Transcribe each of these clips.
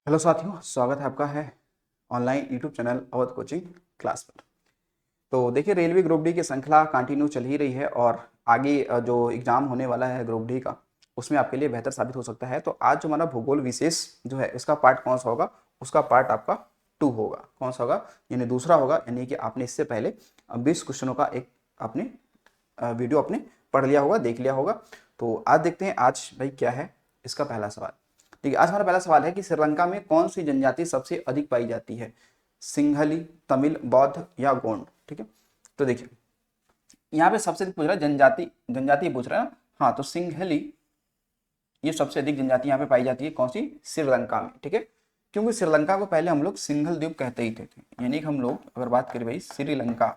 Hello साथियों, स्वागत है आपका है online YouTube channel Awadh coaching class पर। तो देखिए, रेलवे ग्रुप डी की श्रृंखला कंटिन्यू चल ही रही है और आगे जो एग्जाम होने वाला है ग्रुप डी का, उसमें आपके लिए बेहतर साबित हो सकता है। तो आज जो हमारा भूगोल विशेष जो है, इसका पार्ट कौन सा होगा? उसका पार्ट आपका 2 होगा। कौन सा होगा? यानी दूसरा होगा। यानी कि आपने इससे पहले 20 क्वेश्चनों का एक आपने वीडियो आपने पढ़ लिया होगा, देख लिया होगा। तो आज देखते हैं आज भाई क्या है इसका पहला सवाल। ठीक है, आज हमारा पहला सवाल है कि श्रीलंका में कौन सी जनजाति सबसे अधिक पाई जाती है? सिंहली, तमिल, बौद्ध या गोंड? ठीक है, तो देखिए यहाँ पे सबसे अधिक पूछ रहा है जनजाति, जनजाति पूछ रहा है ना। हाँ, तो सिंहली ये सबसे अधिक जनजाति यहाँ पे पाई जाती है। कौन सी? श्रीलंका में। ठीक है, क्योंकि श्रीलंका को पहले हम लोग सिंघल द्वीप कहते ही थे। यानी कि हम लोग अगर बात करें भाई श्रीलंका,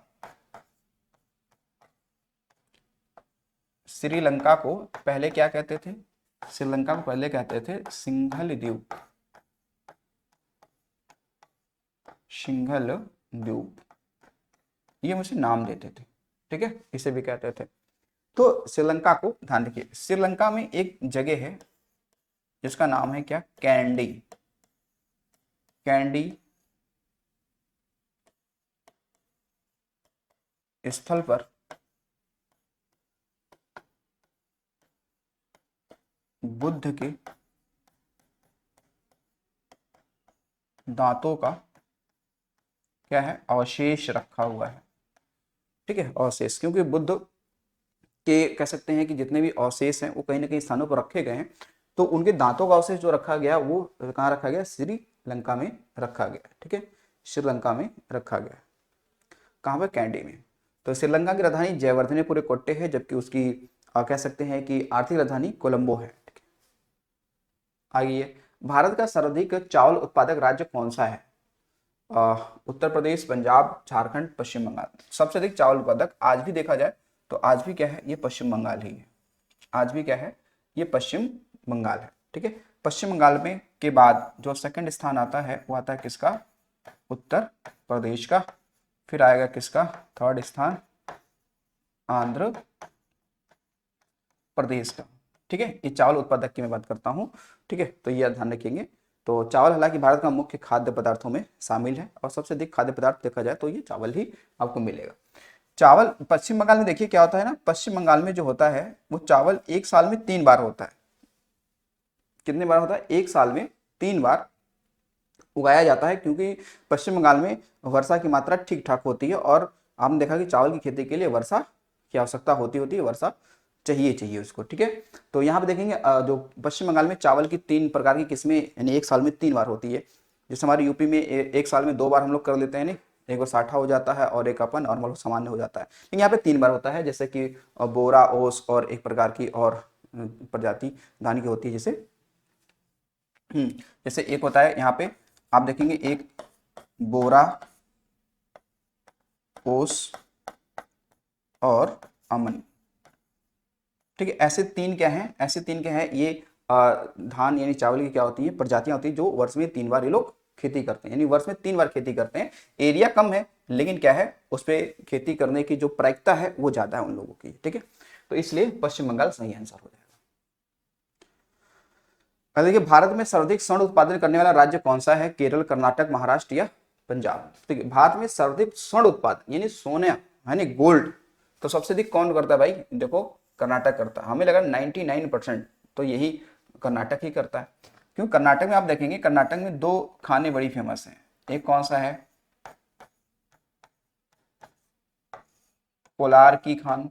श्रीलंका को पहले क्या कहते थे? श्रीलंका को पहले कहते थे सिंघल द्वीप, सिंघल द्वीप, ये मुझे नाम देते थे। ठीक है, इसे भी कहते थे। तो श्रीलंका को ध्यान रखिए, श्रीलंका में एक जगह है जिसका नाम है क्या? कैंडी। कैंडी स्थल पर बुद्ध के दांतों का क्या है? अवशेष रखा हुआ है। ठीक है, अवशेष, क्योंकि बुद्ध के कह सकते हैं कि जितने भी अवशेष हैं वो कहीं ना कहीं स्थानों पर रखे गए हैं। तो उनके दांतों का अवशेष जो रखा गया वो कहाँ रखा गया? श्रीलंका में रखा गया। ठीक है, श्रीलंका में रखा गया। कहाँ पर? कैंडी में। तो श्रीलंका की राजधानी जयवर्धनेपुर कोट्टे है, जबकि उसकी कह सकते हैं कि आर्थिक राजधानी कोलंबो है। ठीक है, आइए, भारत का सर्वाधिक चावल उत्पादक राज्य कौन सा है? उत्तर प्रदेश, पंजाब, झारखंड, पश्चिम बंगाल। सबसे अधिक चावल उत्पादक आज भी देखा जाए तो आज भी क्या है? ये पश्चिम बंगाल ही है। आज भी क्या है? ये पश्चिम बंगाल है। ठीक है, पश्चिम बंगाल में के बाद जो सेकंड स्थान आता है वो आता है किसका? उत्तर प्रदेश का। फिर आएगा किसका? थर्ड स्थान आंध्र प्रदेश का। ठीक है, ये चावल उत्पादक की मैं बात करता हूँ। ठीक है, तो ये ध्यान रखेंगे। तो चावल हालांकि भारत का मुख्य खाद्य पदार्थों में शामिल है और सबसे अधिक खाद्य पदार्थ देखा जाए तो ये चावल ही आपको मिलेगा। चावल पश्चिम बंगाल में देखिए क्या होता है ना, पश्चिम बंगाल में जो होता है वो चावल एक साल में 3 बार होता है। कितने बार होता है? एक साल में 3 बार उगाया जाता है, क्योंकि पश्चिम बंगाल में वर्षा की मात्रा ठीक ठाक होती है और आपने देखा कि चावल की खेती के लिए वर्षा की आवश्यकता होती है, वर्षा चाहिए उसको। ठीक है, तो यहाँ पे देखेंगे जो पश्चिम बंगाल में चावल की 3 प्रकार की किस्में यानी एक साल में 3 बार होती है। जैसे हमारे यूपी में एक साल में 2 बार हम लोग कर लेते हैं, नहीं, एक बार साठा हो जाता है और एक अपन नॉर्मल सामान्य हो जाता है। लेकिन यहाँ पे 3 बार होता है, जैसे कि बोरा, ओस और एक प्रकार की और प्रजाति धान की होती है। जैसे एक होता है यहाँ पे आप देखेंगे, एक बोरा, ओस और अमन। ठीक है, ऐसे 3 क्या हैं? ऐसे 3 क्या है? ये धान यानी चावल की क्या होती है? प्रजातियां होती है जो वर्ष में 3 बार ये लोग खेती करते हैं, यानी वर्ष में 3 बार खेती करते हैं। एरिया कम है लेकिन क्या है, उस पर खेती करने की जो प्रायिकता है वो ज्यादा है उन लोगों की। ठीक है, तो इसलिए पश्चिम बंगाल सही आंसर हो जाएगा। देखिए, भारत में सर्वाधिक स्वर्ण उत्पादन करने वाला राज्य कौन सा है? केरल, कर्नाटक, महाराष्ट्र या पंजाब? ठीक है, भारत में सर्वाधिक स्वर्ण उत्पादन यानी सोने यानी गोल्ड, तो सबसे अधिक कौन करता है भाई? देखो, कर्नाटक करता है। हमें लगा 99% तो यही कर्नाटक ही करता है। क्यों? कर्नाटक में आप देखेंगे, कर्नाटक में 2 खाने बड़ी फेमस हैं। एक कौन सा है? कोलार की खान,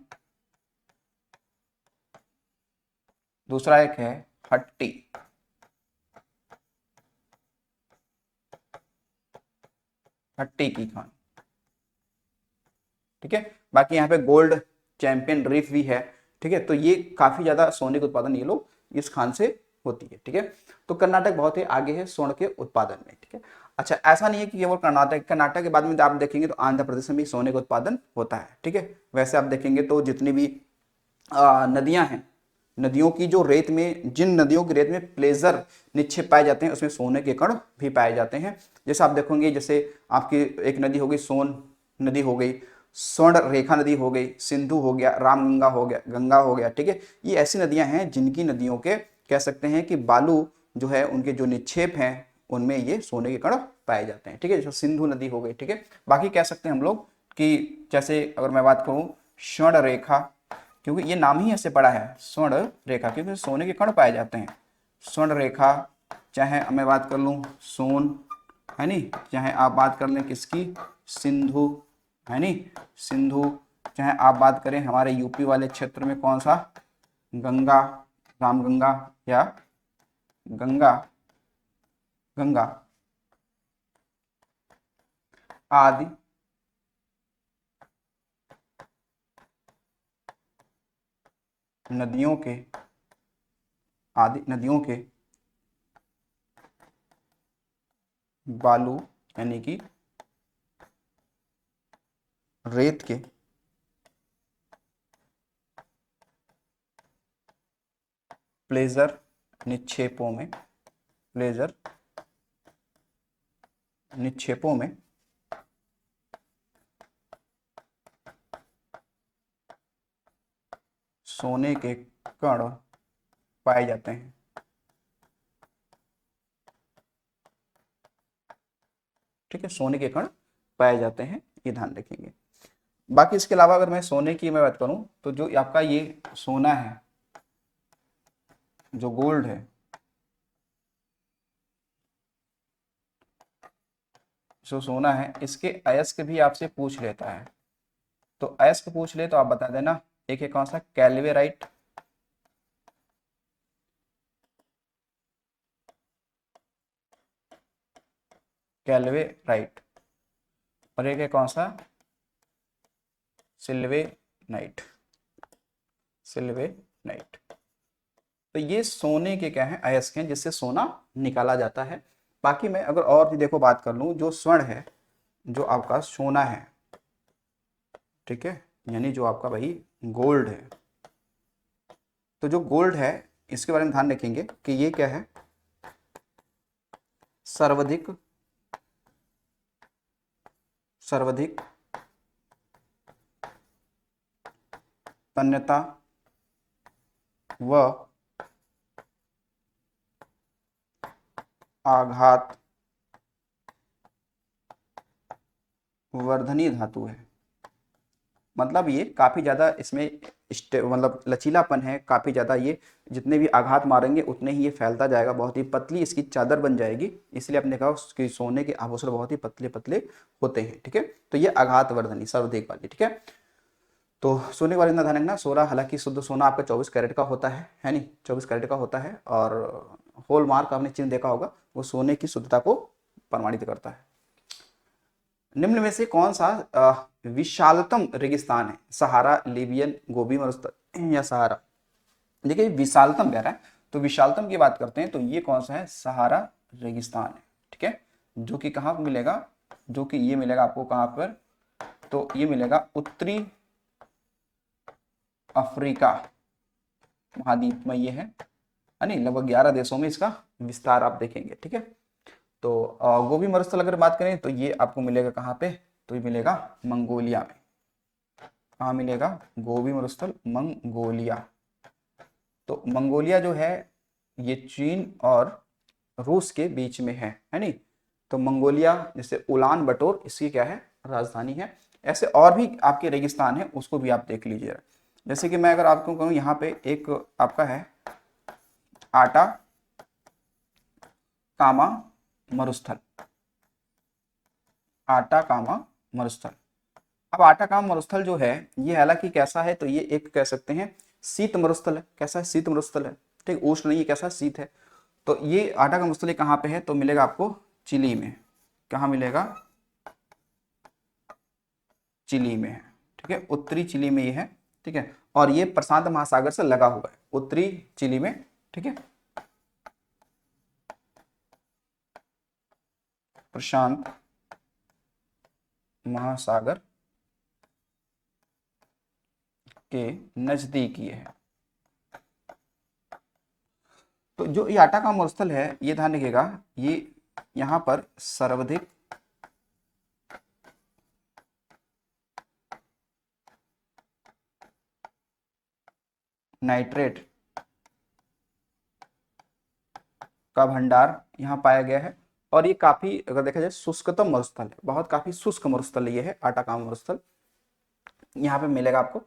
दूसरा एक है हट्टी। हट्टी की खान। ठीक है, बाकी यहाँ पे गोल्ड चैंपियन रीफ भी है। ठीक है, तो ये काफी ज्यादा सोने के उत्पादन ये लोग इस खान से होती है। ठीक है, तो कर्नाटक बहुत ही आगे है स्वर्ण के उत्पादन में। ठीक है, अच्छा, ऐसा नहीं है कि केवल कर्नाटक, कर्नाटक के बाद में आप देखेंगे तो आंध्र प्रदेश में भी सोने का उत्पादन होता है। ठीक है, वैसे आप देखेंगे तो जितनी भी नदियां हैं, नदियों की जो रेत में, जिन नदियों की रेत में प्लेजर निक्षेप पाए जाते हैं उसमें सोने के कण भी पाए जाते हैं। जैसे आप देखोगे, जैसे आपकी एक नदी हो गई सोन नदी हो गई, स्वर्ण रेखा नदी हो गई, सिंधु हो गया, रामगंगा हो गया, गंगा हो गया। ठीक है, ये ऐसी नदियां हैं जिनकी नदियों के कह सकते हैं कि बालू जो है उनके जो निक्षेप हैं उनमें ये सोने के कण पाए जाते हैं। ठीक है, जैसे सिंधु नदी हो गई। ठीक है, बाकी कह सकते हैं हम लोग कि जैसे अगर मैं बात करूं स्वर्ण रेखा, क्योंकि ये नाम ही ऐसे पड़ा है स्वर्ण रेखा, क्योंकि सोने के कण पाए जाते हैं। स्वर्ण रेखा, चाहे मैं बात कर लूं सोन, है नी, चाहे आप बात कर लें किसकी, सिंधु, है नी, सिंधु, चाहे आप बात करें हमारे यूपी वाले क्षेत्र में कौन सा, गंगा, रामगंगा या गंगा, गंगा आदि नदियों के, आदि नदियों के बालू यानी कि रेत के प्लेजर निक्षेपों में, प्लेजर निक्षेपों में सोने के कण पाए जाते हैं। ठीक है, सोने के कण पाए जाते हैं, ये ध्यान रखेंगे। बाकी इसके अलावा अगर मैं सोने की मैं बात करूं तो जो आपका ये सोना है, जो गोल्ड है, जो सोना है, इसके अयस्क भी आपसे पूछ लेता है। तो अयस्क पूछ ले तो आप बता देना। एक है कौन सा, कैल्वेराइट, कैल्वेराइट, और एक है कौन सा, सिल्वेनाइट, सिल्वेनाइट। तो ये सोने के क्या है, अयस्क हैं जिससे सोना निकाला जाता है। बाकी मैं अगर और भी देखो बात कर लूं, जो स्वर्ण है, जो आपका सोना है, ठीक है, यानी जो आपका भाई गोल्ड है, तो जो गोल्ड है इसके बारे में ध्यान रखेंगे कि ये क्या है, सर्वाधिक, सर्वाधिक तन्यता व आघात वर्धनी धातु है। मतलब ये काफी ज्यादा इसमें मतलब लचीलापन है, काफी ज्यादा, ये जितने भी आघात मारेंगे उतने ही ये फैलता जाएगा, बहुत ही पतली इसकी चादर बन जाएगी। इसलिए आपने कहा कि सोने के आभूषण बहुत ही पतले पतले होते हैं। ठीक है, तो ये आघात वर्धनी सर्वाधिक वाली। ठीक है, तो सोने के बारे में ध्यान रखना। सोना, हालांकि शुद्ध सोना आपका 24 कैरेट का होता है नहीं, 24 कैरेट का होता है, और होल मार्क आपने चिन्ह देखा होगा, वो सोने की शुद्धता को प्रमाणित करता है। निम्न में से कौन सा विशालतम रेगिस्तान है, सहारा, लीबियन, गोबी मरुस्थल या सहारा। देखिए विशालतम कह रहा है, तो विशालतम की बात करते हैं तो ये कौन सा है, सहारा रेगिस्तान है। ठीक है, जो कि कहाँ मिलेगा, जो कि ये मिलेगा आपको कहाँ पर, तो ये मिलेगा उत्तरी अफ्रीका महाद्वीप में, ये है नहीं, लगभग 11 देशों में इसका विस्तार आप देखेंगे। ठीक है, तो गोबी मरुस्थल अगर बात करें तो ये आपको मिलेगा कहाँ पे, तो ये मिलेगा मंगोलिया में। कहाँ मिलेगा, गोबी मरुस्थल मंगोलिया। तो मंगोलिया जो है ये चीन और रूस के बीच में है नहीं। तो मंगोलिया, जैसे उलान बटोर इसकी क्या है, राजधानी है। ऐसे और भी आपके रेगिस्तान है, उसको भी आप देख लीजिए। जैसे कि मैं अगर आपको कहूँ यहाँ पे एक आपका है आटा कामा मरुस्थल, आटा कामा मरुस्थल। अब आटा कामा मरुस्थल जो है ये हालांकि कैसा है, तो ये एक कह सकते हैं शीत मरुस्थल है। कैसा है, शीत मरुस्थल है। ठीक, उष्ण नहीं है, कैसा शीत है। तो ये आटा का मरुस्थल कहाँ पे है, तो मिलेगा आपको चिली में। कहाँ मिलेगा, चिली में है। ठीक है, उत्तरी चिली में ये है। ठीक है, और ये प्रशांत महासागर से लगा हुआ है, उत्तरी चिली में। ठीक है, प्रशांत महासागर के नजदीक ये है। तो जो ये आटा का मरुस्थल है, ये ध्यान रखिएगा, ये यहाँ पर सर्वाधिक नाइट्रेट का भंडार यहाँ पाया गया है। और ये काफी, अगर देखा जाए, शुष्कतम मरुस्थल है, बहुत काफी शुष्क मरुस्थल ये है आटाकामा मरुस्थल, यहाँ पे मिलेगा आपको।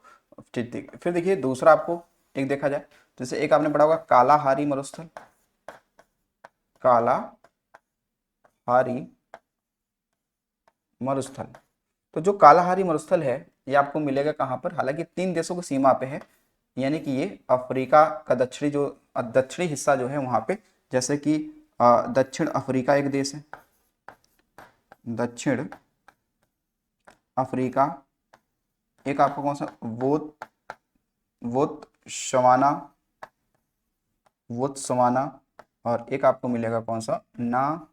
फिर देखिए दूसरा आपको एक देखा जाए, जैसे एक आपने पढ़ा होगा कालाहारी मरुस्थल, कालाहारी मरुस्थल। तो जो कालाहारी मरुस्थल है ये आपको मिलेगा कहाँ पर, हालांकि 3 देशों की सीमा पे है, यानी कि ये अफ्रीका का दक्षिणी हिस्सा जो है वहाँ पे, जैसे कि दक्षिण अफ्रीका एक देश है, दक्षिण अफ्रीका, एक आपको कौन सा, बोत्सवाना, बोत्सवाना, और एक आपको मिलेगा कौन सा, नामीबिया।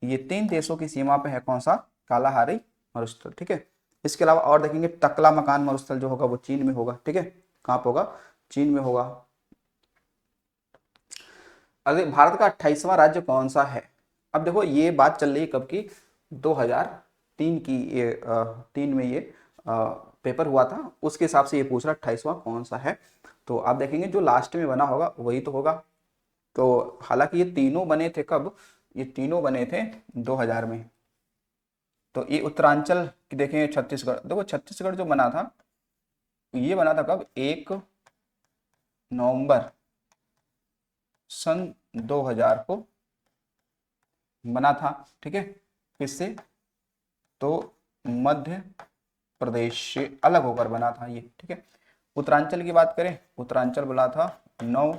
ये 3 देशों की सीमा पे है कौन सा, कालाहारी मरुस्थल, ठीक है। इसके अलावा और देखेंगे टकला मकान मरुस्थल जो होगा वो चीन में होगा, ठीक है। कहाँ पे होगा, चीन में होगा। अरे भारत का 28वां राज्य कौन सा है। अब देखो ये बात चल रही है कब की, 2003 की, ये 3 में ये पेपर हुआ था, उसके हिसाब से ये पूछ रहा 28वां कौन सा है। तो आप देखेंगे जो लास्ट में बना होगा वही तो होगा। तो हालांकि ये तीनों बने थे कब, ये तीनों बने थे 2000 में। तो ये उत्तरांचल की देखें, छत्तीसगढ़, देखो छत्तीसगढ़ जो बना था ये बना था कब, 1 नवंबर सन 2000 को बना था, ठीक है। किससे, तो मध्य प्रदेश से अलग होकर बना था ये, ठीक है। उत्तरांचल की बात करें, उत्तरांचल बना था 9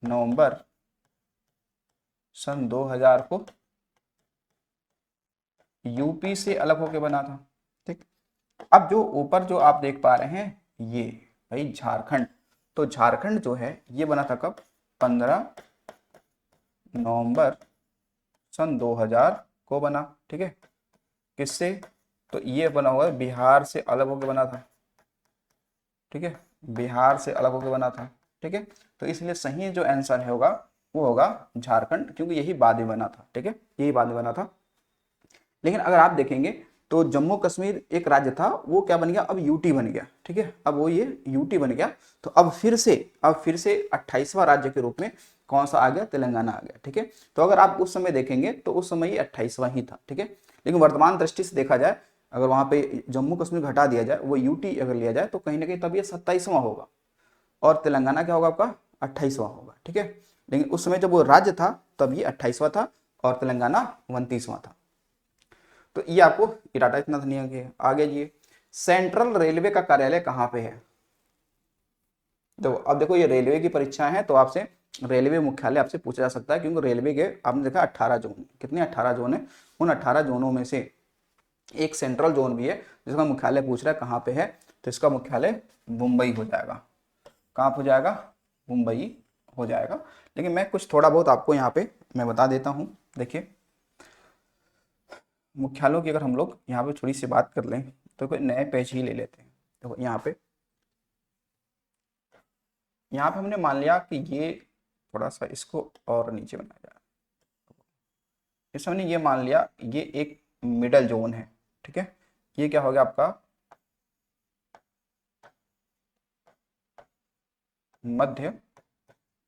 नवंबर सन 2000 को, यूपी से अलग होकर बना था, ठीक। अब जो ऊपर जो आप देख पा रहे हैं ये भाई झारखंड, तो झारखंड जो है ये बना था कब, 15 नवंबर सन 2000 को बना, ठीक है। किससे, तो ये बना हुआ है, बिहार से अलग होकर बना था, ठीक है, बिहार से अलग होकर बना था, ठीक है। तो इसलिए सही जो आंसर है होगा वो होगा झारखंड, क्योंकि यही बाद में बना था, ठीक है, यही बाद में बना था। लेकिन अगर आप देखेंगे तो जम्मू कश्मीर एक राज्य था, वो क्या बन गया, अब यूटी बन गया, ठीक है, अब वो ये यूटी बन गया। तो अब फिर से 28वां राज्य के रूप में कौन सा आ गया, तेलंगाना आ गया, ठीक है। तो अगर आप उस समय देखेंगे तो उस समय ये 28वां ही था, ठीक है। लेकिन वर्तमान दृष्टि से देखा जाए, अगर वहां पे जम्मू कश्मीर घटा दिया जाए, वो यूटी अगर लिया जाए, तो कहीं ना कहीं तब ये 27वां होगा, और तेलंगाना क्या होगा आपका, 28वां होगा, ठीक है। लेकिन उस समय जब वो राज्य था तब ये 28वां था, और तेलंगाना 29वां था। तो ये आपको ये डाटा इतना था, नहीं आगे आगे जी, सेंट्रल रेलवे का कार्यालय कहाँ पे है। तो अब देखो ये रेलवे की परीक्षा है, तो आपसे रेलवे मुख्यालय आपसे पूछा जा सकता है, क्योंकि रेलवे के आपने देखा 18 जोन, कितने 18 जोन है, उन 18 जोनों में से एक सेंट्रल जोन भी है जिसका मुख्यालय पूछ रहा है कहाँ पे है, तो इसका मुख्यालय मुंबई हो जाएगा। कहाँ हो जाएगा, मुंबई हो जाएगा। लेकिन मैं कुछ थोड़ा बहुत आपको यहाँ पे मैं बता देता हूँ। देखिए मुख्यालयों की अगर हम लोग यहाँ पे थोड़ी सी बात कर लें, तो कोई नए पेज ही ले लेते हैं। देखो यहाँ पे हमने मान लिया कि ये थोड़ा सा इसको और नीचे बनाया जाए, इस हमने ये मान लिया ये एक मिडल जोन है, ठीक है। ये क्या हो गया आपका मध्य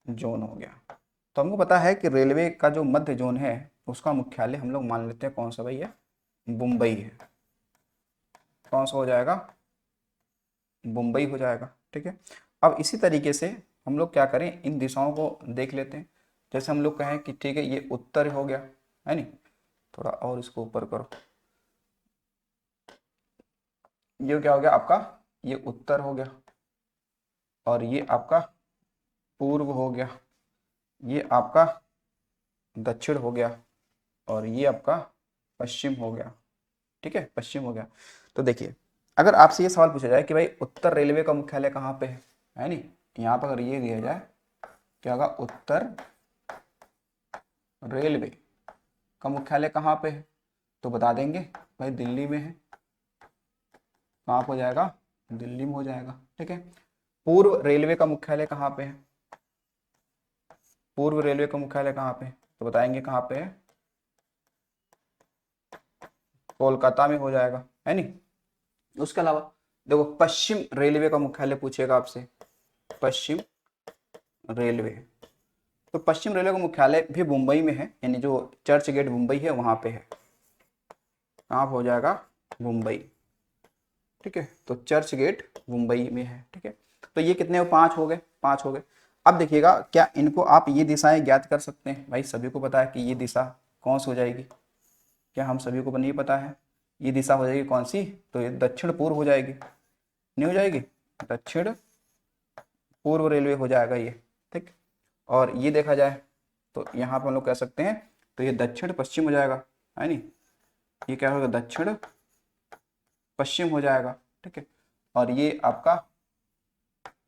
जोन हो गया। तो हमको पता है कि रेलवे का जो मध्य जोन है उसका मुख्यालय हम लोग मान लेते हैं कौन सा भैया, मुंबई है। कौन सा हो जाएगा, मुंबई हो जाएगा, ठीक है। अब इसी तरीके से हम लोग क्या करें, इन दिशाओं को देख लेते हैं। जैसे हम लोग कहें कि ठीक है ये उत्तर हो गया, है नहीं, थोड़ा और इसको ऊपर करो, ये क्या हो गया आपका, ये उत्तर हो गया, और ये आपका पूर्व हो गया, ये आपका दक्षिण हो गया, और ये आपका पश्चिम हो गया, ठीक है, पश्चिम हो गया। तो देखिए अगर आपसे ये सवाल पूछा जाए कि भाई उत्तर रेलवे का मुख्यालय कहाँ पे है नहीं, यहाँ पर अगर ये दिया जाए क्या होगा, उत्तर रेलवे का मुख्यालय कहाँ पे है, तो बता देंगे भाई दिल्ली में है। कहाँ पे हो जाएगा, दिल्ली में हो जाएगा, ठीक है। पूर्व रेलवे का मुख्यालय कहाँ पे है, पूर्व रेलवे का मुख्यालय कहाँ पे है, तो बताएंगे कहाँ पे है, कोलकाता में हो जाएगा, है नहीं। उसके अलावा देखो पश्चिम रेलवे का मुख्यालय पूछेगा आपसे, पश्चिम रेलवे, तो पश्चिम रेलवे का मुख्यालय भी मुंबई में है, यानी जो चर्च गेट मुंबई है वहां पे है। कहाँ हो जाएगा? मुंबई। ठीक है, तो चर्च गेट मुंबई में है। ठीक है, तो ये कितने 5 हो गए, 5 हो गए। अब देखिएगा, क्या इनको आप ये दिशाएं ज्ञात कर सकते हैं? भाई सभी को पता है कि ये दिशा कौन सी हो जाएगी, क्या हम सभी को नहीं पता है? ये दिशा हो जाएगी कौन सी? तो ये दक्षिण पूर्व हो जाएगी, नहीं हो जाएगी? दक्षिण पूर्व रेलवे हो जाएगा ये। ठीक, और ये देखा जाए तो यहाँ पर हम लोग कह सकते हैं तो ये दक्षिण पश्चिम हो जाएगा, है नहीं? ये क्या होगा? दक्षिण पश्चिम हो जाएगा। ठीक है, और ये आपका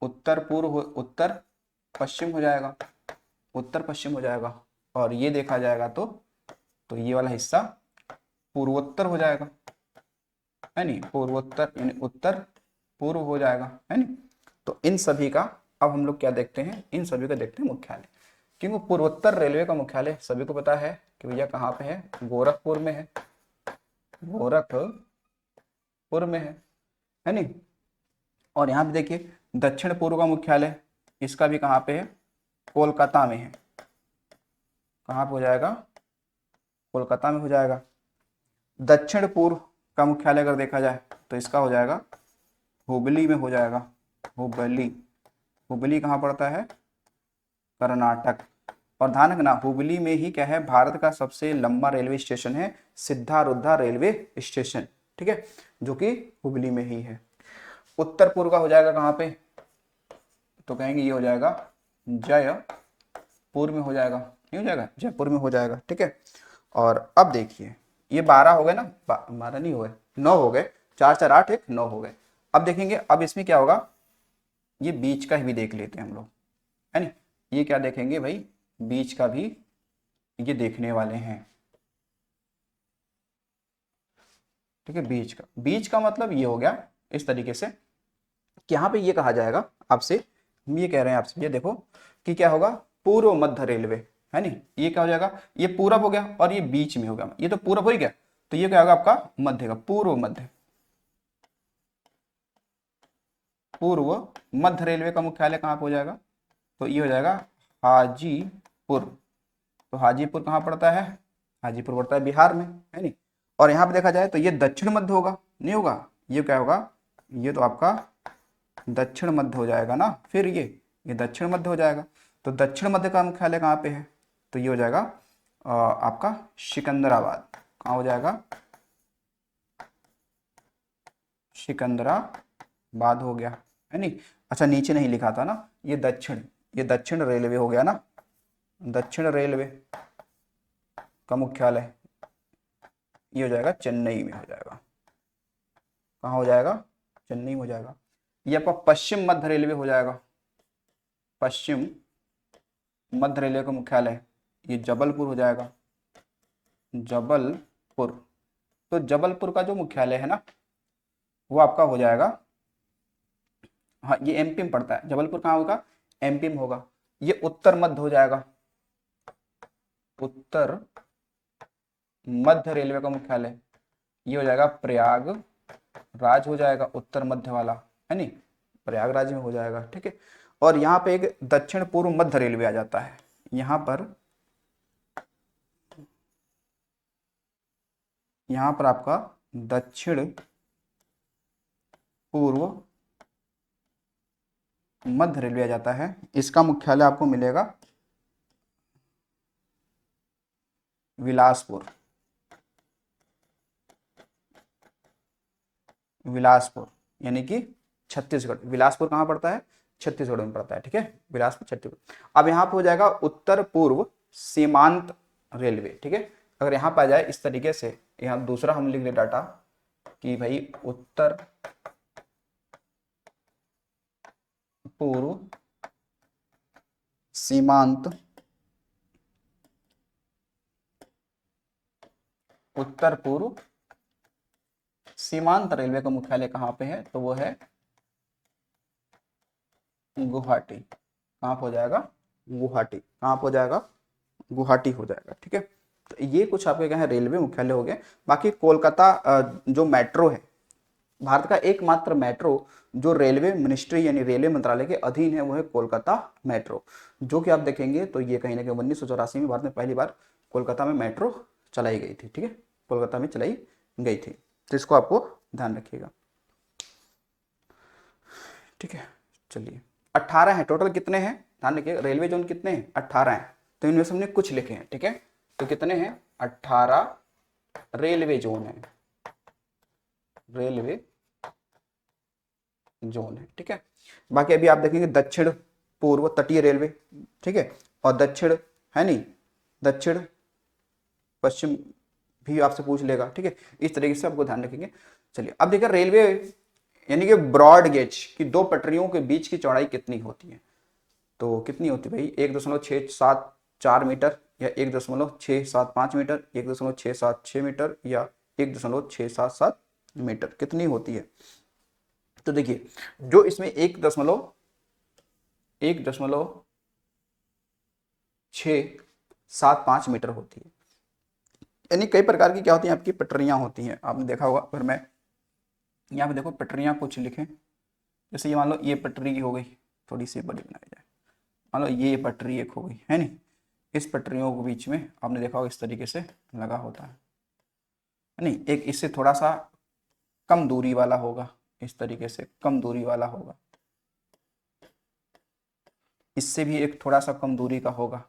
उत्तर पूर्व उत्तर पश्चिम हो जाएगा, उत्तर पश्चिम हो जाएगा। और ये देखा जाएगा तो ये वाला हिस्सा पूर्वोत्तर हो जाएगा, है नहीं? पूर्वोत्तर यानी उत्तर पूर्व हो जाएगा, है नहीं? तो इन सभी का अब हम लोग क्या देखते हैं? इन सभी का देखते हैं मुख्यालय। क्योंकि पूर्वोत्तर रेलवे का मुख्यालय सभी को पता है कि भैया कहाँ पे है? गोरखपुर में है, गोरखपुर में है नहीं? और यहाँ पे देखिए दक्षिण पूर्व का मुख्यालय, इसका भी कहाँ पे है? कोलकाता में है। कहाँ पे हो जाएगा? कोलकाता में हो जाएगा। दक्षिण पूर्व का मुख्यालय अगर देखा जाए तो इसका हो जाएगा हुबली में हो जाएगा, हुबली। हुबली कहाँ पड़ता है? कर्नाटक। और ध्यान रखना, हुबली में ही क्या है? भारत का सबसे लंबा रेलवे स्टेशन है, सिद्धारूढ़ा रेलवे स्टेशन। ठीक है, जो कि हुबली में ही है। उत्तर पूर्व का हो जाएगा कहाँ पे? तो कहेंगे ये हो जाएगा जयपुर में हो जाएगा, नहीं हो जाएगा? जयपुर में हो जाएगा। ठीक है, और अब देखिए ये 12 हो गए ना, 12 नहीं हो गए, 9 हो गए, 4 4 8 1 9 हो गए। अब देखेंगे अब इसमें क्या होगा, ये बीच का भी देख लेते हैं हम लोग, है नहीं? ये क्या देखेंगे भाई? बीच का भी ये देखने वाले हैं। ठीक है, बीच का मतलब ये हो गया इस तरीके से कि यहाँ पे ये कहा जाएगा आपसे, हम ये कह रहे हैं आपसे, ये देखो कि क्या होगा? पूर्व मध्य रेलवे, है नहीं? ये क्या हो जाएगा? ये पूरब हो गया और ये बीच में हो गया, ये तो पूरब हो ही गया, तो ये क्या होगा आपका? मध्य का, पूर्व मध्य। पूर्व मध्य रेलवे का मुख्यालय कहाँ पे हो जाएगा? तो ये हो जाएगा हाजीपुर। तो हाजीपुर कहाँ पड़ता है? हाजीपुर पड़ता है बिहार में, है नहीं? और यहाँ पे देखा जाए तो ये दक्षिण मध्य होगा, नहीं होगा? ये क्या होगा? ये तो आपका दक्षिण मध्य हो जाएगा ना, फिर ये दक्षिण मध्य हो जाएगा। तो दक्षिण मध्य का मुख्यालय कहाँ पे है? तो ये हो जाएगा आपका सिकंदराबाद। कहाँ हो जाएगा? सिकंदराबाद हो गया, है नहीं? अच्छा नीचे नहीं लिखा था ना, ये दक्षिण रेलवे हो गया ना, दक्षिण रेलवे का मुख्यालय ये हो जाएगा चेन्नई में हो जाएगा। कहाँ हो जाएगा? चेन्नई में हो जाएगा। ये आपका पश्चिम मध्य रेलवे हो जाएगा, पश्चिम मध्य रेलवे का मुख्यालय ये जबलपुर हो जाएगा, जबलपुर। तो जबलपुर का जो मुख्यालय है ना वो आपका हो जाएगा, हाँ ये एमपी में पड़ता है। जबलपुर कहाँ होगा? एमपी में होगा। ये उत्तर मध्य हो जाएगा, उत्तर मध्य रेलवे का मुख्यालय ये हो जाएगा प्रयागराज हो जाएगा, उत्तर मध्य वाला, है नहीं? प्रयागराज में हो जाएगा। ठीक है, और यहाँ पे एक दक्षिण पूर्व मध्य रेलवे आ जाता है। यहाँ पर आपका दक्षिण पूर्व मध्य रेलवे आ जाता है। इसका मुख्यालय आपको मिलेगा बिलासपुर, बिलासपुर यानी कि छत्तीसगढ़। बिलासपुर कहाँ पड़ता है? छत्तीसगढ़ में पड़ता है। ठीक है, बिलासपुर छत्तीसगढ़। अब यहाँ पे हो जाएगा उत्तर पूर्व सीमांत रेलवे। ठीक है, अगर यहाँ पे आ जाए इस तरीके से, यहाँ दूसरा हम लिख ले डाटा कि भाई उत्तर पूर्व सीमांत, उत्तर पूर्व सीमांत रेलवे का मुख्यालय कहाँ पे है? तो वो है गुवाहाटी। कहाँ पे हो जाएगा? गुवाहाटी। कहाँ पे हो जाएगा? गुवाहाटी हो जाएगा। ठीक है, तो ये कुछ आपके क्या है रेलवे मुख्यालय हो गए। बाकी कोलकाता जो मेट्रो है, भारत का एकमात्र मेट्रो जो रेलवे मिनिस्ट्री यानी रेलवे मंत्रालय के अधीन है वो है कोलकाता मेट्रो, जो कि आप देखेंगे तो ये कहीं ना कहीं 1984 में भारत में पहली बार कोलकाता में मेट्रो चलाई गई थी। ठीक है, कोलकाता में चलाई गई थी, तो इसको आपको ध्यान रखिएगा। ठीक है, चलिए 18 है टोटल, कितने हैं ध्यान रखिएगा, रेलवे जोन कितने हैं 18 हैं, तो इनमें से हमने कुछ लिखे हैं। ठीक है, तो कितने हैं 18 रेलवे जोन है, रेलवे जोन है। ठीक है, बाकी अभी आप देखेंगे दक्षिण पूर्व तटीय रेलवे, ठीक है, और दक्षिण है नहीं, दक्षिण पश्चिम भी आपसे पूछ लेगा। ठीक है, इस तरीके से आपको ध्यान रखेंगे। चलिए अब देखिए रेलवे यानी कि ब्रॉड गेज की दो पटरियों के बीच की चौड़ाई कितनी होती है, तो कितनी होती है भाई 1.674 मीटर या 1.675 मीटर, 1.676 मीटर या 1.677 मीटर, कितनी होती है। तो देखिए जो इसमें 1.675 मीटर होती है, यानी कई प्रकार की क्या होती हैं आपकी पटरियां होती हैं, आपने देखा होगा। अगर मैं यहाँ पे देखो पटरियां कुछ लिखें, जैसे ये मान लो ये पटरी की हो गई, थोड़ी सी बड़ी बनाई जाए, मान लो ये पटरी एक हो गई है नहीं, इस पटरियों के बीच में आपने देखा होगा इस तरीके से लगा होता है नहीं, एक इससे थोड़ा सा कम दूरी वाला होगा, इस तरीके से कम दूरी वाला होगा, इससे भी एक थोड़ा सा कम दूरी का होगा,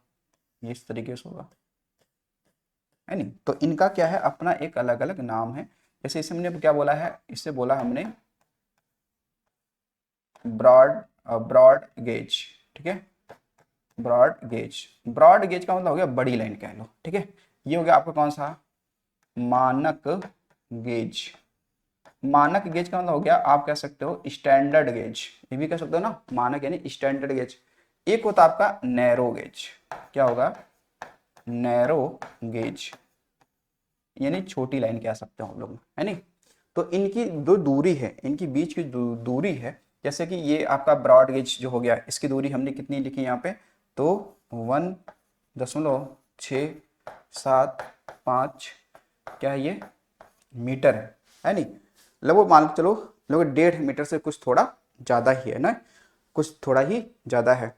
ये इस तरीके से होगा है नहीं। तो इनका क्या है अपना एक अलग अलग नाम है। जैसे इसे हमने क्या बोला है, इससे बोला हमने ब्रॉड ब्रॉड गेज। ठीक है, ब्रॉड गेज, ब्रॉड गेज का मतलब हो गया बड़ी लाइन कह लो। ठीक है, ये हो गया आपका कौन सा मानक गेज, मानक गेज का मतलब हो गया आप कह सकते हो स्टैंडर्ड गेज, ये भी कह सकते हो ना, मानक यानी स्टैंडर्ड गेज। एक होता आपका नैरो गेज, क्या होगा नैरो गेज, यानी छोटी लाइन कह सकते हो हम लोग है नहीं। तो इनकी जो दूरी है, इनकी बीच की दूरी है, जैसे कि ये आपका ब्रॉड गेज जो हो गया, इसकी दूरी हमने कितनी लिखी यहाँ पे, तो 1.675 क्या है ये मीटर है नहीं, लगभग मान के चलो लगभग 1.5 मीटर से कुछ थोड़ा ज़्यादा ही है ना, कुछ थोड़ा ही ज़्यादा है।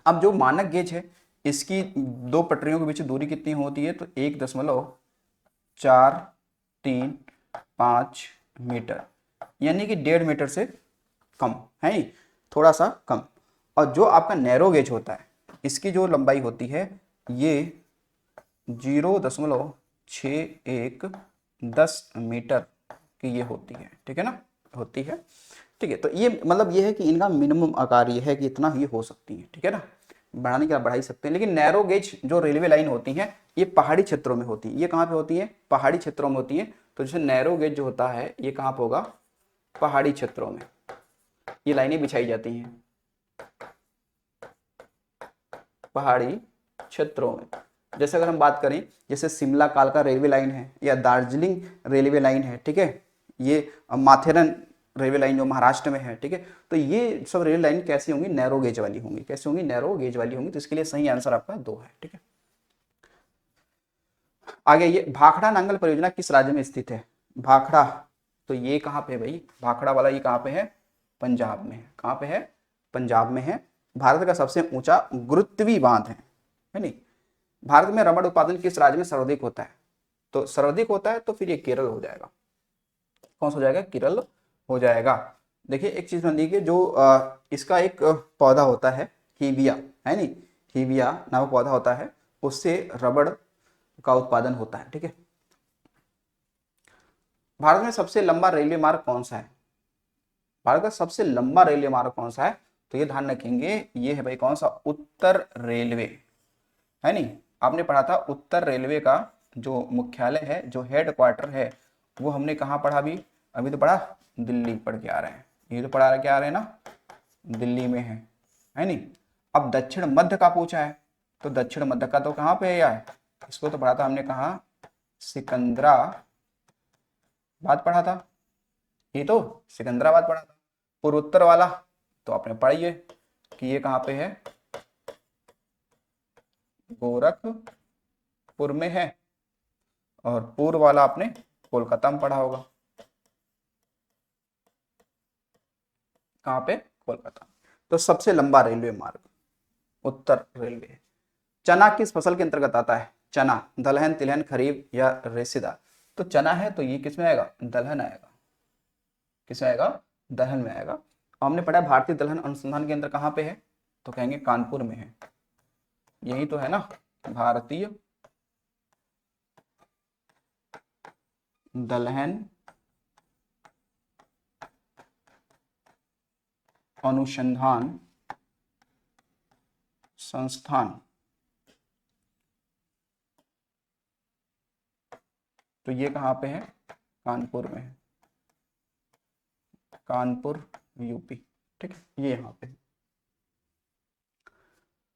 अब जो मानक गेज है इसकी दो पटरियों के बीच दूरी कितनी होती है, तो 1.435 मीटर, यानी कि 1.5 मीटर से कम है नहीं, थोड़ा सा कम। और जो आपका नैरो गेज होता है इसकी जो लंबाई होती है ये 0.6110 मीटर की ये होती है। ठीक है ना, होती है। ठीक है, तो ये मतलब ये है कि इनका मिनिमम आकार ये है कि इतना ही हो सकती है। ठीक है ना, बढ़ाने का बढ़ा ही सकते हैं, लेकिन नैरो गेज जो रेलवे लाइन होती हैं ये पहाड़ी क्षेत्रों में होती है। ये कहाँ पे होती है, पहाड़ी क्षेत्रों में होती है। तो जैसे नैरो गेज जो होता है ये कहाँ पे होगा, पहाड़ी क्षेत्रों में ये लाइनें बिछाई जाती हैं, पहाड़ी क्षेत्रों में। जैसे अगर हम बात करें जैसे शिमला कालका रेलवे लाइन है या दार्जिलिंग रेलवे लाइन है, ठीक है, ये माथेरन रेलवे लाइन जो महाराष्ट्र में है, ठीक है, तो ये सब रेलवे लाइन कैसी होंगी, नैरो गेज वाली होंगी। कैसी होंगी, नैरो गेज वाली होंगी। तो इसके लिए सही आंसर आपका 2 है। ठीक है, आगे ये भाखड़ा नांगल परियोजना किस राज्य में स्थित है, भाखड़ा, तो ये कहाँ पे है भाई, भाखड़ा वाला ये कहाँ पे है, पंजाब में है। कहाँ पे है, पंजाब में है। भारत का सबसे ऊंचा गुरुत्वी बांध है नहीं। भारत में रबड़ उत्पादन किस राज्य में सर्वाधिक होता है, तो सर्वाधिक होता है तो फिर ये केरल हो जाएगा। कौन सा हो जाएगा, केरल हो जाएगा। देखिए एक चीज मान लीजिए जो इसका एक पौधा होता है हीबिया है नहीं, हीबिया नामक पौधा होता है, उससे रबड़ का उत्पादन होता है। ठीक है, भारत में सबसे लंबा रेलवे मार्ग कौन सा है, भारत का सबसे लंबा रेलवे मार्ग कौन सा है, तो ये ध्यान रखेंगे ये है भाई कौन सा, उत्तर रेलवे है नहीं। आपने पढ़ा था उत्तर रेलवे का जो मुख्यालय है, जो हेड क्वार्टर है, वो हमने कहाँ पढ़ा, अभी तो पढ़ा दिल्ली पढ़ के आ रहे हैं, ये तो पढ़ा के आ रहे हैं ना, दिल्ली में है नहीं। अब दक्षिण मध्य का पूछा है, तो दक्षिण मध्य का तो कहाँ पे है यार, इसको तो पढ़ा था हमने कहा सिकंदराबाद पढ़ा था, ये तो सिकंदराबाद पढ़ा था। पूर्वोत्तर वाला तो आपने पढ़ाइए कि ये कहाँ पे है, गोरखपुर में है। और पूर्व वाला आपने कोलकाता में पढ़ा होगा। कहाँ पे? कोलकाता। तो सबसे लंबा रेलवे मार्ग उत्तर रेलवे। चना किस फसल के अंतर्गत आता है? चना, दलहन, तिलहन, खरीफ या रेशेदार? तो चना है तो ये किस में आएगा? दलहन आएगा। किस में आएगा? दलहन में आएगा। और हमने पढ़ा भारतीय दलहन अनुसंधान केंद्र कहाँ पे है? तो कहेंगे कानपुर में है। यही तो है ना, भारतीय दलहन अनुसंधान संस्थान। तो ये कहाँ पे है? कानपुर में है, कानपुर यूपी। ठीक है, ये यहाँ पे।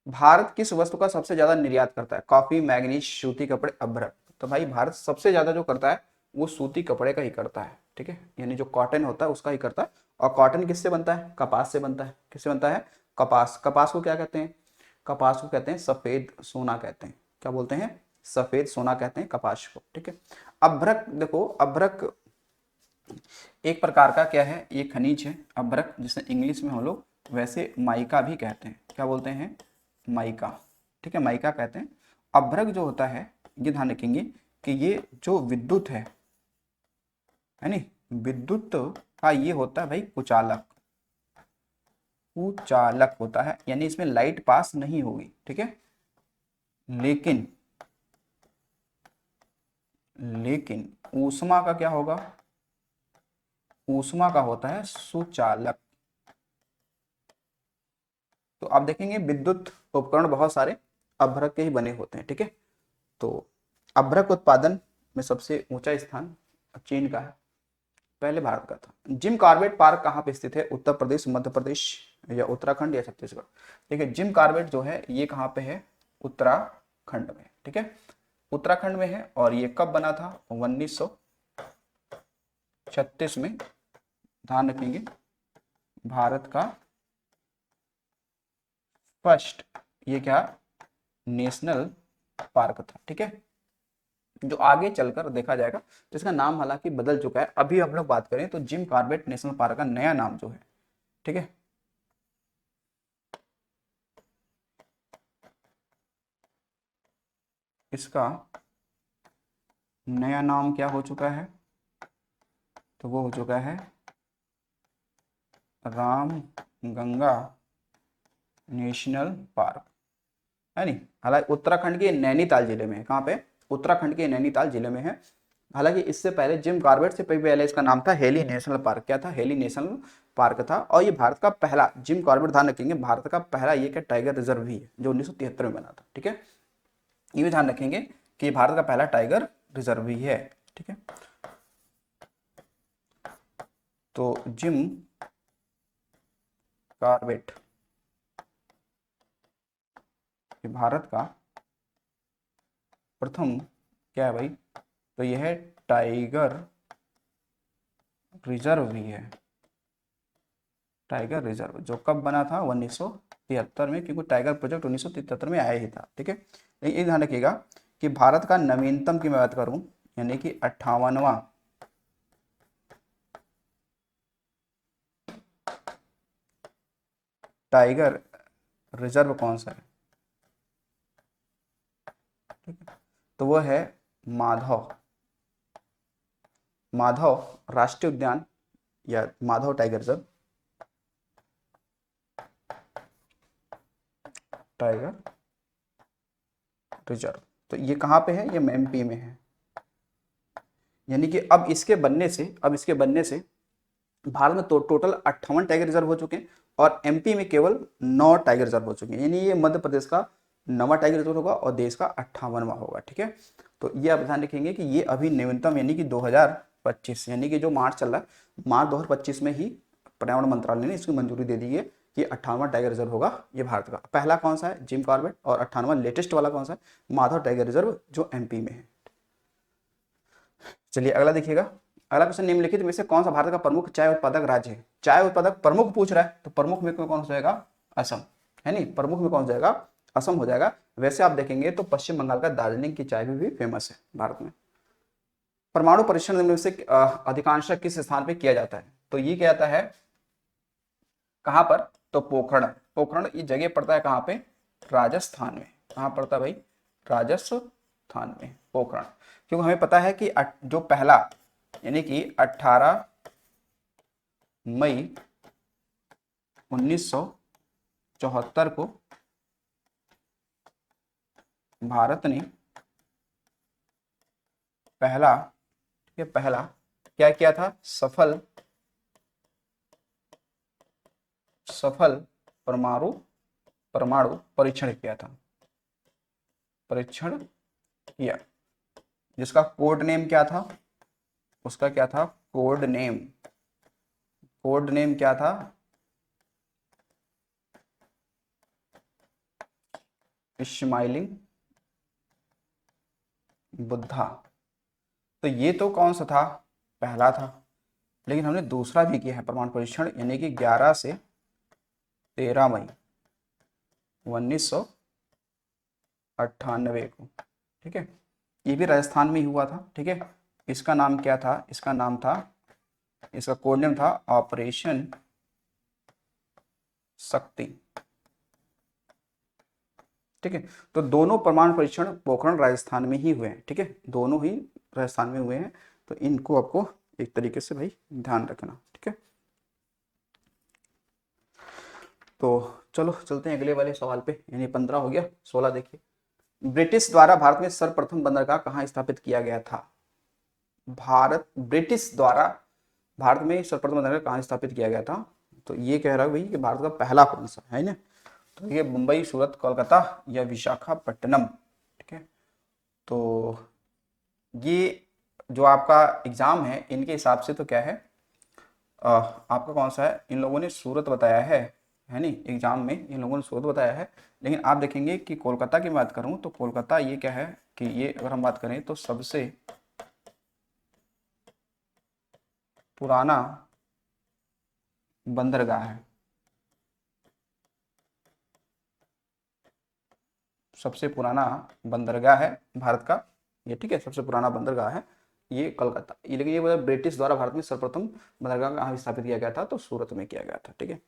भारत किस वस्तु का सबसे ज्यादा निर्यात करता है? कॉफी, मैग्नीज, सूती कपड़े, अभ्रक? तो भाई भारत सबसे ज्यादा जो करता है वो सूती कपड़े का ही करता है। ठीक है, यानी जो कॉटन होता है उसका ही करता है। और कॉटन किससे बनता है? कपास से बनता है। किससे बनता है? कपास। कपास को क्या कहते हैं? कपास को कहते हैं सफेद सोना कहते हैं। क्या बोलते हैं? सफेद सोना कहते हैं कपास को। ठीक है। अभ्रक, देखो अभ्रक एक प्रकार का क्या है? ये खनिज है अभ्रक, जिसे इंग्लिश में हम लोग वैसे माइका भी कहते हैं। क्या बोलते हैं? माइका। ठीक है, माइका कहते हैं। अभ्रक जो होता है, ये ध्यान रखेंगे कि ये जो विद्युत है नहीं, विद्युत का ये होता है भाई कुचालक। कुचालक होता है, यानी इसमें लाइट पास नहीं होगी। ठीक है, लेकिन लेकिन ऊष्मा का क्या होगा? ऊष्मा का होता है सुचालक। तो आप देखेंगे विद्युत उपकरण बहुत सारे अभ्रक के ही बने होते हैं। ठीक है, तो अभ्रक उत्पादन में सबसे ऊंचा स्थान चीन का है, पहले भारत का था। जिम कॉर्बेट पार्क कहाँ पे स्थित है? उत्तर प्रदेश, मध्य प्रदेश या उत्तराखंड या छत्तीसगढ़? ठीक है, जिम कॉर्बेट जो है ये कहाँ पे है? उत्तराखंड में। ठीक है, उत्तराखंड में है। और ये कब बना था? 1936 में। ध्यान रखेंगे, भारत का फर्स्ट ये क्या नेशनल पार्क था। ठीक है, जो आगे चलकर देखा जाएगा तो इसका नाम हालांकि बदल चुका है। अभी हम लोग बात करें तो जिम कॉर्बेट नेशनल पार्क का नया नाम जो है, ठीक है, इसका नया नाम क्या हो चुका है? तो वो हो चुका है राम गंगा नेशनल पार्क, है नहीं। हालांकि उत्तराखंड के नैनीताल जिले में है। कहाँ पे? उत्तराखंड के नैनीताल जिले में है। हालांकि इससे पहले जिम कॉर्बेट से पहले इसका नाम था हेली नेशनल पार्क। क्या था? हेली नेशनल पार्क था। और ये भारत का पहला, जिम कॉर्बेट ध्यान रखेंगे, भारत का पहला ये क्या टाइगर रिजर्व भी है, जो 1973 में बना था। ठीक है, ये भी ध्यान रखेंगे कि भारत का पहला टाइगर रिजर्व भी है। ठीक है, तो जिम कॉर्बेट भारत का प्रथम क्या है भाई? तो यह है टाइगर रिजर्व भी है। टाइगर रिजर्व जो कब बना था? 1973 में, क्योंकि टाइगर प्रोजेक्ट 1973 में आया ही था। ठीक है, लेकिन ये ध्यान रखिएगा कि भारत का नवीनतम की मैं बात करूं, यानी कि 58वां टाइगर रिजर्व कौन सा है? ठीक है, तो वो है माधव, माधव राष्ट्रीय उद्यान या Madhav tiger reserve, tiger reserve. तो ये कहाँ पे है? ये एमपी में है। यानी कि अब इसके बनने से भारत में तो टोटल 58 टाइगर रिजर्व हो चुके हैं और एमपी में केवल 9 टाइगर रिजर्व हो चुके हैं। यानी ये मध्य प्रदेश का 9वां टाइगर रिजर्व होगा और देश का 58वां होगा। ठीक है, तो ये आप ध्यान रखेंगे कि ये अभी न्यूनतम यानी कि 2025, यानी कि जो मार्च चल रहा है, मार्च 2025 में ही पर्यावरण मंत्रालय ने इसकी मंजूरी दे दी है कि 58वां टाइगर रिजर्व होगा ये भारत का। पहला कौन सा है? Jim Corbett. और 58वां लेटेस्ट वाला कौन सा है? माधव टाइगर रिजर्व, जो एमपी में है। चलिए अगला देखिएगा। अगला क्वेश्चन, निम्नलिखित में से कौन सा भारत का प्रमुख चाय उत्पादक राज्य है? चाय उत्पादक प्रमुख पूछ रहा है, तो प्रमुख में कौन सा जाएगा? असम, है नहीं। प्रमुख में कौन सा जाएगा? असम हो जाएगा। वैसे आप देखेंगे तो पश्चिम बंगाल का दार्जिलिंग की चाय भी फेमस है भारत में। परमाणु परीक्षण में से अधिकांश किस स्थान पे किया जाता है? तो ये क्या जाता है? कहाँ पर? तो पोखरण। पोखरण ये जगह पड़ता है कहाँ पे? राजस्थान में। कहाँ पड़ता है भाई? राजस्थान में पोखरण। क्योंकि हमें पता है कि जो पहला यानी कि 18 मई 1974 को भारत ने पहला, ये पहला क्या किया था? सफल परमाणु परमाणु परीक्षण किया था। परीक्षण किया, जिसका कोड नेम क्या था? उसका क्या था? Code name. कोड नेम क्या था? स्माइलिंग बुद्धा। तो ये तो कौन सा था? पहला था। लेकिन हमने दूसरा भी किया है परमाणु परीक्षण, यानी कि 11 से 13 मई 1998 को। ठीक है, ये भी राजस्थान में ही हुआ था। ठीक है, इसका नाम क्या था? इसका कोड नेम था ऑपरेशन शक्ति। ठीक है, तो दोनों परमाणु परीक्षण पोखरण राजस्थान में ही हुए हैं। ठीक है, दोनों ही राजस्थान में हुए हैं। तो इनको आपको एक तरीके से भाई ध्यान रखना। ठीक है, तो चलो चलते हैं अगले वाले सवाल पे, यानी 15 हो गया। 16 देखिए, ब्रिटिश द्वारा भारत में सर्वप्रथम बंदरगाह कहाँ स्थापित किया गया था? ब्रिटिश द्वारा भारत में सर्वप्रथम बंदरगाह कहाँ स्थापित किया गया था? तो ये कह रहा है भाई कि भारत का पहला कौन सा है ना? तो ये मुंबई, सूरत, कोलकाता या विशाखापट्टनम। ठीक है, तो ये जो आपका एग्जाम है इनके हिसाब से तो क्या है, आपका कौन सा है? इन लोगों ने सूरत बताया है नहीं, एग्जाम में इन लोगों ने सूरत बताया है। लेकिन आप देखेंगे कि कोलकाता की बात करूं तो कोलकाता ये क्या है कि ये अगर हम बात करें तो सबसे पुराना बंदरगाह है। सबसे पुराना बंदरगाह है भारत का ये। ठीक है, सबसे पुराना बंदरगाह है ये कलकत्ता। ये लेकिन ये ब्रिटिश द्वारा भारत में सर्वप्रथम बंदरगाह कहाँ स्थापित किया गया था? तो सूरत में किया गया था। ठीक है,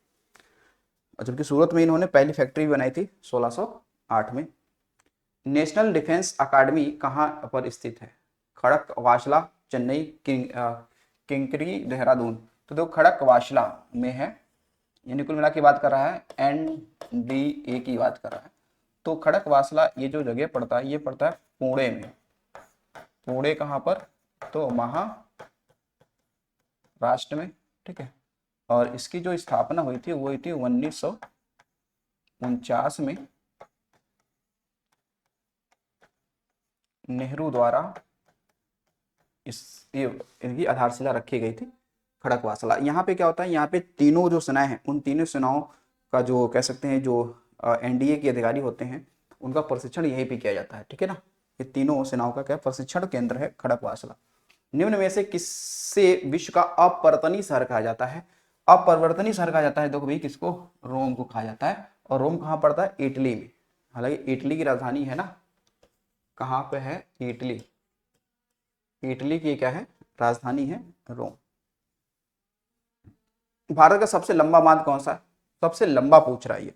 जबकि सूरत में इन्होंने पहली फैक्ट्री भी बनाई थी 1608 में। नेशनल डिफेंस अकादमी कहाँ पर स्थित है? खड़कवासला, चेन्नई, किंकरी, देहरादून। तो देखो खड़कवासला में है, यानी कुल मिला के बात कर रहा है NDA की बात कर रहा है। तो खड़कवासला ये जो जगह पड़ता है ये पड़ता है पुणे में। पुणे कहाँ पर? तो महाराष्ट्र में। ठीक है, और इसकी जो स्थापना हुई थी वो हुई थी 1949 में नेहरू द्वारा इनकी आधारशिला रखी गई थी खड़कवासला। यहाँ पे क्या होता है, यहाँ पे तीनों जो सेनाएं हैं उन तीनों सेनाओं का जो कह सकते हैं जो NDA के अधिकारी होते हैं उनका प्रशिक्षण यहीं पे किया जाता है। ठीक है ना, ये तीनों सेनाओं का क्या प्रशिक्षण केंद्र है खड़कवासला। निम्न में से किससे विश्व का अपवर्तनी शहर कहा जाता है? अपरिवर्तनीय शहर कहा जाता है देखो भाई किसको? रोम को कहा जाता है। और रोम कहाँ पड़ता है? इटली में। हालांकि इटली की राजधानी है ना, कहाँ पे है? इटली। इटली की क्या है? राजधानी है रोम। भारत का सबसे लंबा बांध कौन सा है? सबसे लंबा पूछ रहा है ये,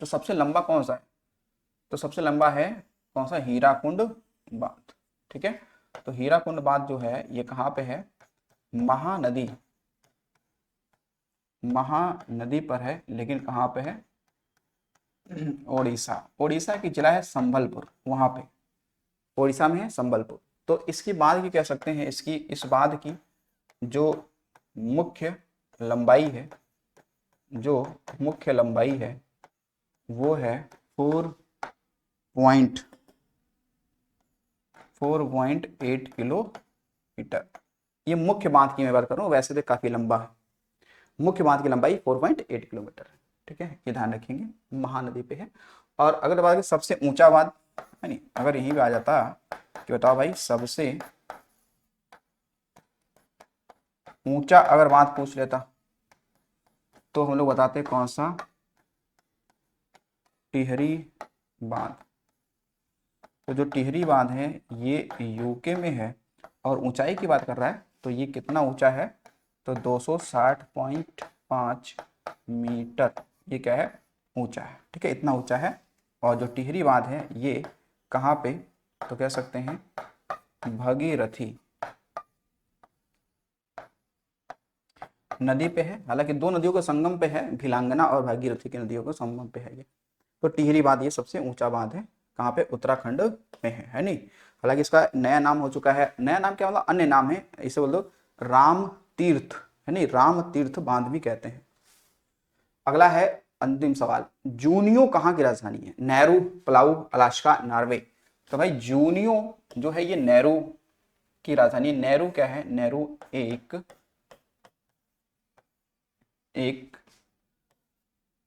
तो सबसे लंबा कौन सा है? तो सबसे लंबा है कौन सा? हीराकुंड बांध। ठीक है, तो हीराकुंड बांध जो है ये कहाँ पे है? महानदी, महानदी पर है। लेकिन कहाँ पे है? ओडिशा। ओडिशा की जिला है संबलपुर, वहां पे ओडिशा में है संबलपुर। तो इसकी बांध की कह सकते हैं, इसकी इस बांध की जो मुख्य लंबाई है, जो मुख्य लंबाई है वो है 4.8 किलोमीटर। ये मुख्य बांध की मैं बात कर रहा हूँ, वैसे तो काफी लंबा है। मुख्य बांध की लंबाई 4.8 किलोमीटर है। ठीक है, ये ध्यान रखेंगे, महानदी पे है। और अगर बात करें सबसे ऊंचा बांध है नहीं, अगर यहीं पे आ जाता कि बताओ भाई सबसे ऊंचा अगर बांध पूछ लेता तो हम लोग बताते कौन सा? टिहरी बांध। तो जो टिहरी बांध है ये यूके में है और ऊंचाई की बात कर रहा है तो ये कितना ऊंचा है? तो 260.5 मीटर ये क्या है, ऊंचा है। ठीक है, इतना ऊंचा है। और जो टिहरी बांध है ये कहाँ पे, तो कह सकते हैं भगीरथी नदी पे है। हालांकि दो नदियों के संगम पे है, भिलांगना और भागीरथी की नदियों के संगम पे है ये। तो टिहरी बांध ये सबसे ऊंचा बांध है, कहाँ पे, उत्तराखंड में है नहीं। हालांकि इसका नया नाम हो चुका है, नया नाम क्या मतलब, अन्य नाम है, इसे बोल दो राम तीर्थ, है नहीं, राम तीर्थ बांध भी कहते हैं। अगला है अंतिम सवाल, जूनियो कहाँ की राजधानी है, नेहरू, पलाऊ, अलास्का, नॉर्वे। तो भाई जूनियो जो है ये नेहरू की राजधानी। नेहरू क्या है, नेहरू एक एक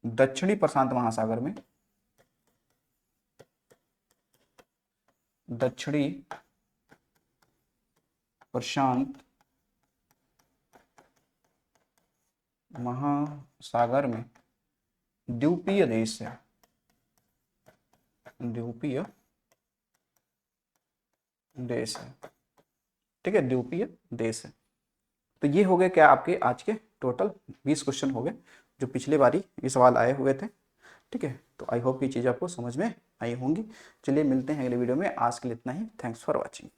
दक्षिणी प्रशांत महासागर में, दक्षिणी प्रशांत महासागर में द्वीपीय देश है, द्वीपीय देश है। ठीक है, द्वीपीय देश है। तो ये हो गए क्या आपके आज के टोटल 20 क्वेश्चन हो गए, जो पिछले बारी ये सवाल आए हुए थे। ठीक है, तो आई होप ये चीज़ आपको समझ में आई होंगी। चलिए मिलते हैं अगले वीडियो में, आज के लिए इतना ही। Thanks for watching.